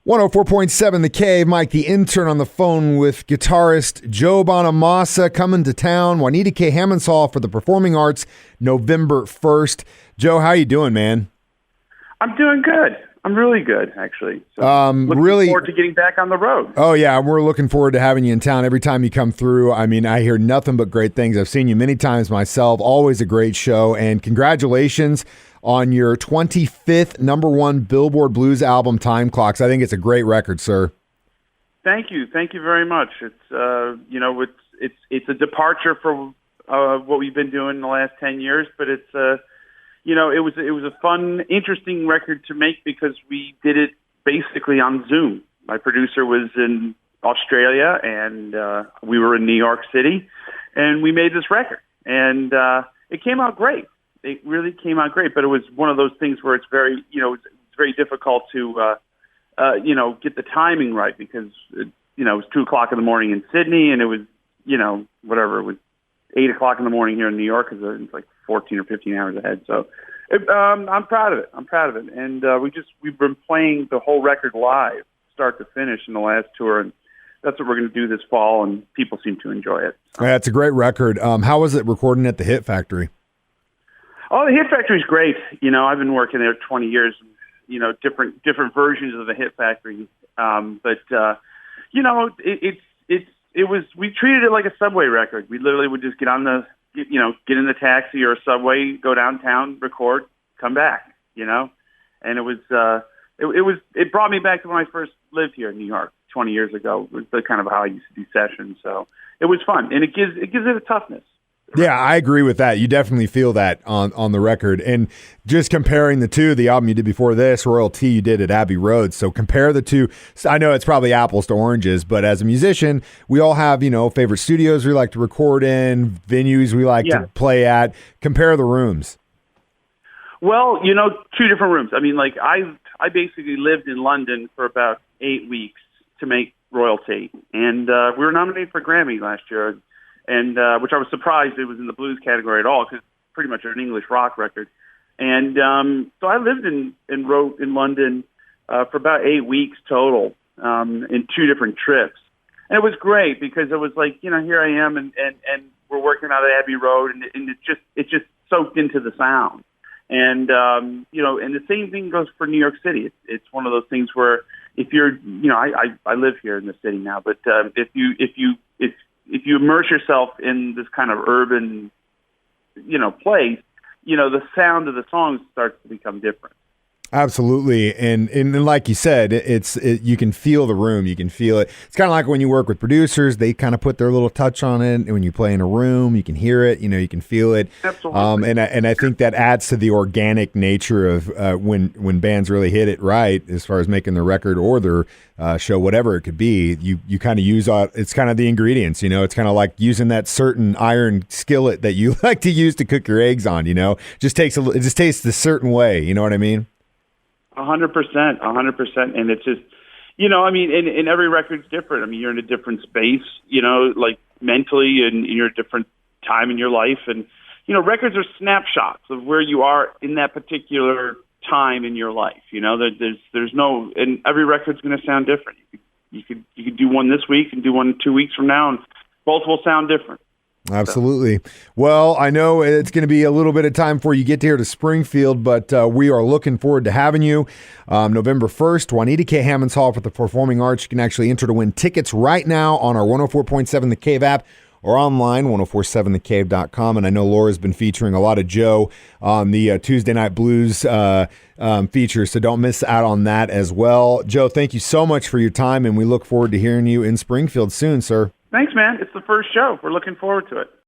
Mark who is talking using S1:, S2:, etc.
S1: 104.7 The Cave, Mike the Intern on the phone with guitarist Joe Bonamassa coming to town, Juanita K Hammons Hall for the Performing Arts, November 1st. Joe, how you doing, man?
S2: I'm doing good. I'm really good, actually. So looking forward to getting back on the road.
S1: Oh, yeah, we're looking forward to having you in town every time you come through. I mean, I hear nothing but great things. I've seen you many times myself. Always a great show, and congratulations on your 25th #1 Billboard Blues album, Time Clocks. I think it's a great record, sir.
S2: Thank you. Thank you very much. It's a departure from what we've been doing in the last 10 years, but it's it was a fun, interesting record to make because we did it basically on Zoom. My producer was in Australia and we were in New York City, and we made this record, and it came out great. It really came out great, but it was one of those things where it's very, it's very difficult to, get the timing right because, it was 2:00 in the morning in Sydney, and it was, whatever, it was 8:00 in the morning here in New York because it's like 14 or 15 hours ahead. So I'm proud of it. And we've been playing the whole record live, start to finish, in the last tour, and that's what we're going to do this fall, and people seem to enjoy it.
S1: Yeah, it's a great record. How was it recording at the Hit Factory?
S2: Oh, the Hit Factory's great. I've been working there 20 years, different versions of the Hit Factory. We treated it like a subway record. We literally would just get in the taxi or a subway, go downtown, record, come back, and it brought me back to when I first lived here in New York 20 years ago. It was the kind of how I used to do sessions. So it was fun, and it gives it a toughness.
S1: Yeah, I agree with that. You definitely feel that on the record. And just comparing the two, the album you did before this, Royalty, you did at Abbey Road. So compare the two. I know it's probably apples to oranges, but as a musician, we all have, favorite studios we like to record in, venues we like to play at. Compare the rooms.
S2: Well, two different rooms. I mean, like I basically lived in London for about 8 weeks to make Royalty. And we were nominated for a Grammy last year. And which I was surprised it was in the blues category at all, because it's pretty much an English rock record. And so I lived and wrote in London for about 8 weeks total in 2 different trips. And it was great because it was like, here I am and we're working out at Abbey Road, and it just soaked into the sound. And and the same thing goes for New York City. It's one of those things where if you're, I live here in the city now, but if you immerse yourself in this kind of urban, place, the sound of the songs starts to become different.
S1: Absolutely. And like you said, you can feel the room. You can feel it. It's kind of like when you work with producers, they kind of put their little touch on it. And when you play in a room, you can hear it, you can feel it.
S2: Absolutely.
S1: And I think that adds to the organic nature of when bands really hit it right, as far as making their record or their show, whatever it could be, you kind of use, it's kind of the ingredients, it's kind of like using that certain iron skillet that you like to use to cook your eggs on, it just tastes a certain way. You know what I mean?
S2: 100%. And it's just, and every record's different. I mean, you're in a different space, like mentally, and you're a different time in your life. And, records are snapshots of where you are in that particular time in your life. There's no, and every record's going to sound different. You could do one this week and do one 2 weeks from now, and both will sound different.
S1: Absolutely. Well, I know it's going to be a little bit of time before you get here to Springfield, but we are looking forward to having you. November 1st, Juanita K Hammons Hall for the Performing Arts. You can actually enter to win tickets right now on our 104.7 The Cave app or online, 1047thecave.com. And I know Laura's been featuring a lot of Joe on the Tuesday Night Blues feature, so don't miss out on that as well. Joe, thank you so much for your time, and we look forward to hearing you in Springfield soon, sir.
S2: Thanks, man. It's the first show. We're looking forward to it.